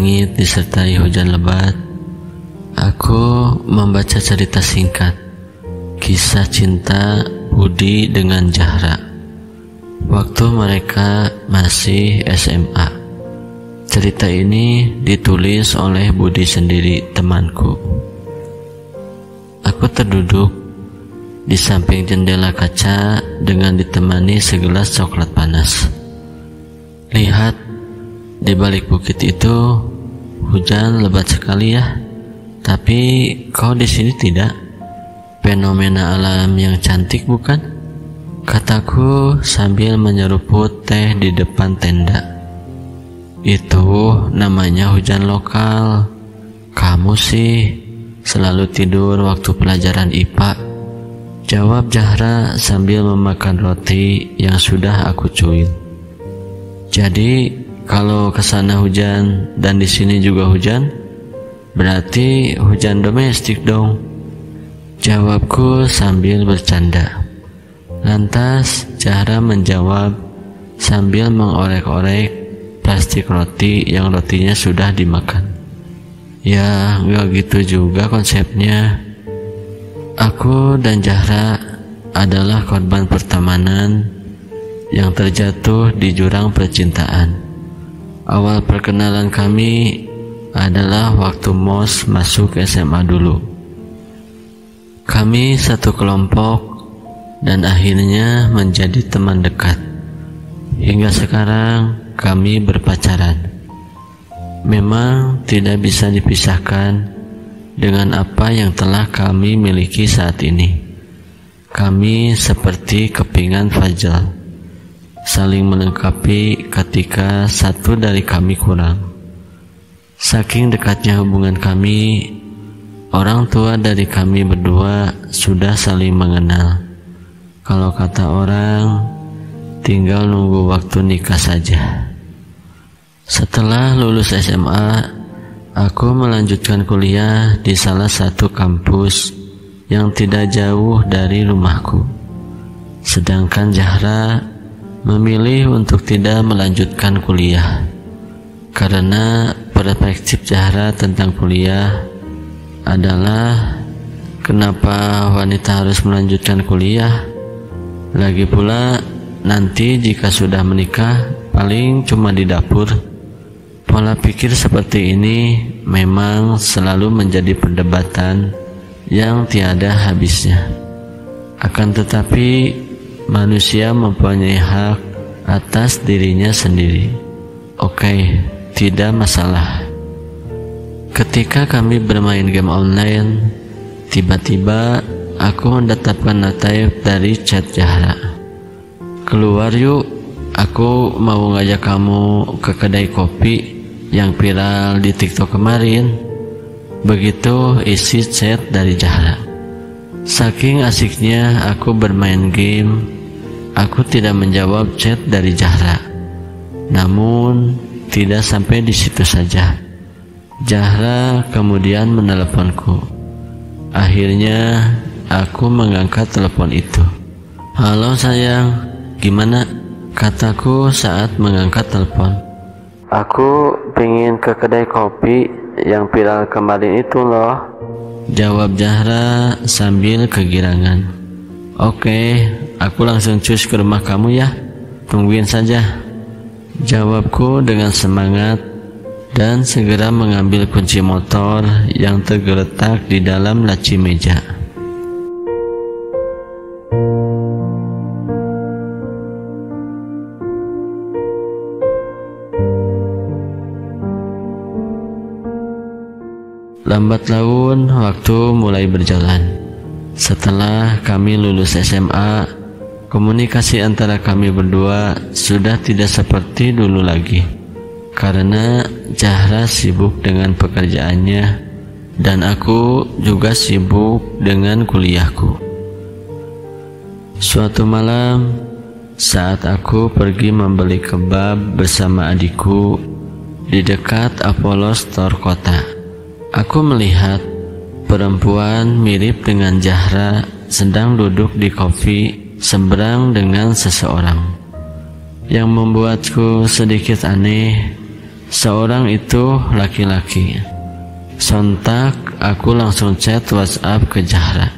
langit disertai hujan lebat, aku membaca cerita singkat, kisah cinta Budi dengan Zahra, waktu mereka masih SMA. Cerita ini ditulis oleh Budi sendiri, temanku. Aku terduduk di samping jendela kaca dengan ditemani segelas coklat panas. Lihat, di balik bukit itu hujan lebat sekali ya. Tapi kau di sini tidak? Fenomena alam yang cantik bukan? Kataku sambil menyeruput teh di depan tenda. Itu namanya hujan lokal. Kamu sih selalu tidur waktu pelajaran IPA, jawab Zahra sambil memakan roti yang sudah aku cuil. Jadi kalau kesana hujan dan di sini juga hujan, berarti hujan domestik dong, jawabku sambil bercanda. Lantas Zahra menjawab sambil mengorek-orek plastik roti yang rotinya sudah dimakan. Ya gak gitu juga konsepnya. Aku dan Zahra adalah korban pertemanan yang terjatuh di jurang percintaan. Awal perkenalan kami adalah waktu MOS masuk SMA dulu. Kami satu kelompok dan akhirnya menjadi teman dekat. Hingga sekarang kami berpacaran. Memang tidak bisa dipisahkan dengan apa yang telah kami miliki saat ini. Kami seperti kepingan Fajal, saling melengkapi ketika satu dari kami kurang. Saking dekatnya hubungan kami, orang tua dari kami berdua sudah saling mengenal. Kalau kata orang, tinggal nunggu waktu nikah saja. Setelah lulus SMA, aku melanjutkan kuliah di salah satu kampus yang tidak jauh dari rumahku. Sedangkan Zahra memilih untuk tidak melanjutkan kuliah karena perspektif Zahra tentang kuliah adalah kenapa wanita harus melanjutkan kuliah. Lagi pula nanti jika sudah menikah paling cuma di dapur. Pola pikir seperti ini memang selalu menjadi perdebatan yang tiada habisnya. Akan tetapi manusia mempunyai hak atas dirinya sendiri. Oke, tidak masalah. Ketika kami bermain game online, tiba-tiba aku mendapatkan notif dari chat Zahra. Keluar yuk, aku mau ngajak kamu ke kedai kopi yang viral di TikTok kemarin. Begitu isi chat dari Zahra. Saking asiknya aku bermain game, aku tidak menjawab chat dari Zahra. Namun tidak sampai di situ saja. Zahra kemudian meneleponku. Akhirnya aku mengangkat telepon itu. Halo sayang, gimana? Kataku saat mengangkat telepon. Aku pengen ke kedai kopi yang viral kemarin itu loh, jawab Zahra sambil kegirangan. Oke, aku langsung cus ke rumah kamu ya, tungguin saja, jawabku dengan semangat dan segera mengambil kunci motor yang tergeletak di dalam laci meja. Lambat laun waktu mulai berjalan. Setelah kami lulus SMA, komunikasi antara kami berdua sudah tidak seperti dulu lagi, karena Zahra sibuk dengan pekerjaannya dan aku juga sibuk dengan kuliahku. Suatu malam, saat aku pergi membeli kebab bersama adikku di dekat Apollo Store kota, aku melihat perempuan mirip dengan Zahra sedang duduk di kopi seberang dengan seseorang. Yang membuatku sedikit aneh, seorang itu laki-laki. Sontak aku langsung chat WhatsApp ke Zahra.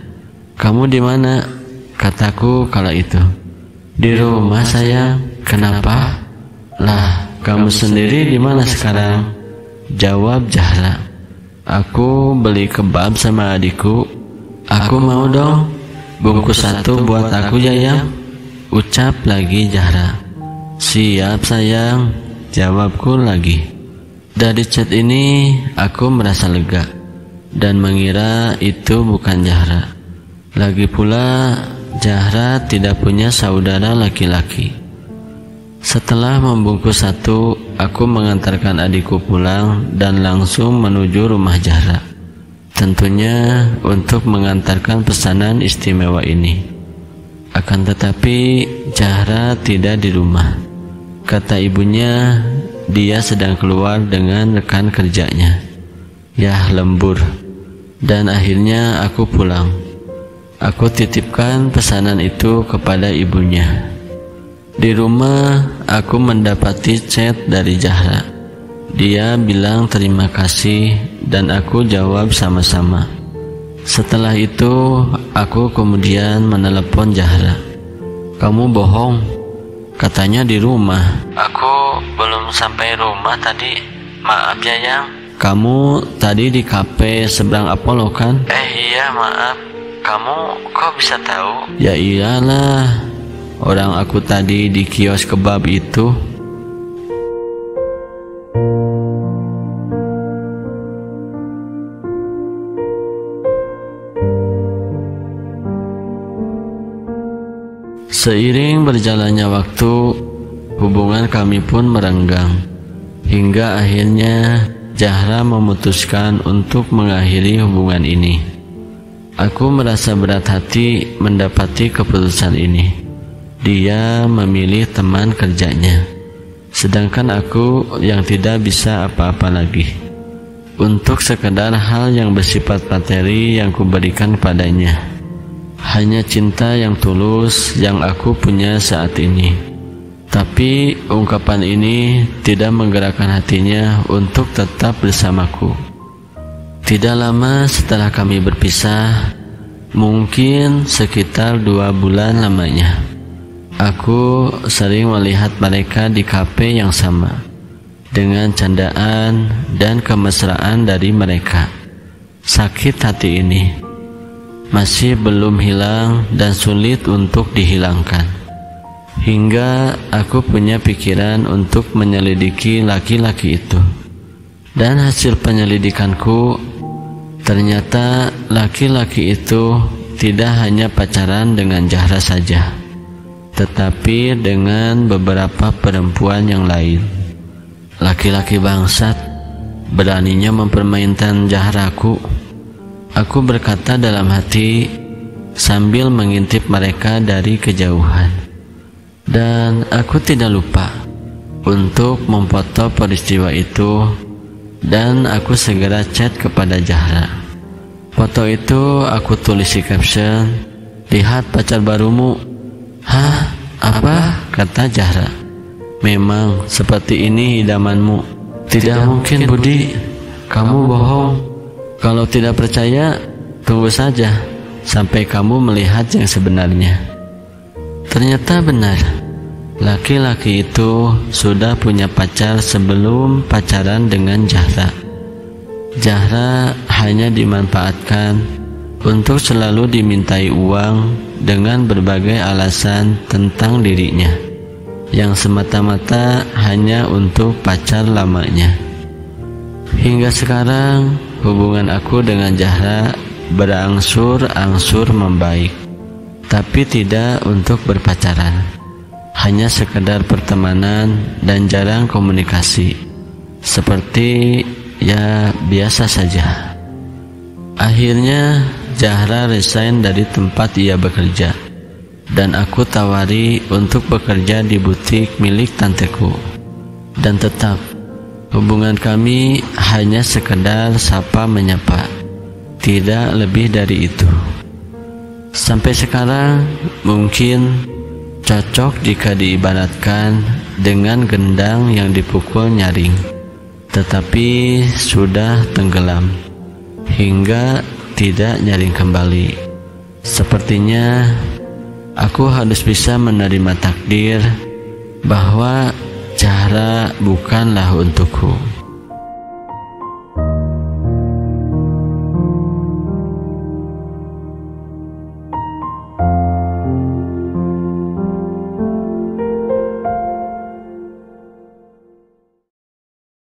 "Kamu di mana?" kataku kala itu. "Di rumah sayang." "Kenapa?" "Lah, kamu sendiri di mana sekarang?" jawab Zahra. "Aku beli kebab sama adikku." "Aku mau dong, bungkus satu buat aku ya yang," ucap lagi Zahra. "Siap sayang," jawabku lagi. Dari chat ini aku merasa lega dan mengira itu bukan Zahra. Lagi pula Zahra tidak punya saudara laki-laki. Setelah membungkus satu, aku mengantarkan adikku pulang dan langsung menuju rumah Zahra. Tentunya untuk mengantarkan pesanan istimewa ini. Akan tetapi Zahra tidak di rumah. Kata ibunya, dia sedang keluar dengan rekan kerjanya. Yah, lembur. Dan akhirnya aku pulang. Aku titipkan pesanan itu kepada ibunya. Di rumah aku mendapati chat dari Zahra. Dia bilang terima kasih dan aku jawab sama-sama. Setelah itu aku kemudian menelepon Zahra. "Kamu bohong, katanya di rumah." "Aku belum sampai rumah tadi, maaf ya yang." "Kamu tadi di kafe seberang Apollo kan?" Iya maaf. Kamu kok bisa tahu?" "Ya iyalah, orang aku tadi di kios kebab itu." Seiring berjalannya waktu, hubungan kami pun merenggang. Hingga akhirnya Zahra memutuskan untuk mengakhiri hubungan ini. Aku merasa berat hati mendapati keputusan ini. Dia memilih teman kerjanya, sedangkan aku yang tidak bisa apa-apa lagi. Untuk sekedar hal yang bersifat materi yang kuberikan padanya, hanya cinta yang tulus yang aku punya saat ini. Tapi ungkapan ini tidak menggerakkan hatinya untuk tetap bersamaku. Tidak lama setelah kami berpisah, mungkin sekitar 2 bulan lamanya, aku sering melihat mereka di kafe yang sama, dengan candaan dan kemesraan dari mereka. Sakit hati ini masih belum hilang dan sulit untuk dihilangkan. Hingga aku punya pikiran untuk menyelidiki laki-laki itu. Dan hasil penyelidikanku, ternyata laki-laki itu tidak hanya pacaran dengan Zahra saja, tetapi dengan beberapa perempuan yang lain. Laki-laki bangsat, beraninya mempermainkan Zahraku. Aku berkata dalam hati sambil mengintip mereka dari kejauhan. Dan aku tidak lupa untuk memfoto peristiwa itu, dan aku segera chat kepada Zahra. Foto itu aku tulis di caption, "Lihat pacar barumu." "Hah? Apa?" kata Zahra. "Memang seperti ini idamanmu." "Tidak mungkin Budi, kamu bohong. Kalau tidak percaya, tunggu saja sampai kamu melihat yang sebenarnya." Ternyata benar, laki-laki itu sudah punya pacar sebelum pacaran dengan Zahra. Zahra hanya dimanfaatkan untuk selalu dimintai uang dengan berbagai alasan tentang dirinya, yang semata-mata hanya untuk pacar lamanya. Hingga sekarang, hubungan aku dengan Zahra berangsur-angsur membaik, tapi tidak untuk berpacaran, hanya sekedar pertemanan dan jarang komunikasi, seperti ya biasa saja. Akhirnya Zahra resign dari tempat ia bekerja, dan aku tawari untuk bekerja di butik milik tanteku. Dan tetap hubungan kami hanya sekedar sapa menyapa, tidak lebih dari itu. Sampai sekarang mungkin cocok jika diibaratkan dengan gendang yang dipukul nyaring. tetapi sudah tenggelam hingga tidak nyaring kembali. Sepertinya aku harus bisa menerima takdir bahwa Zahra bukanlah untukku.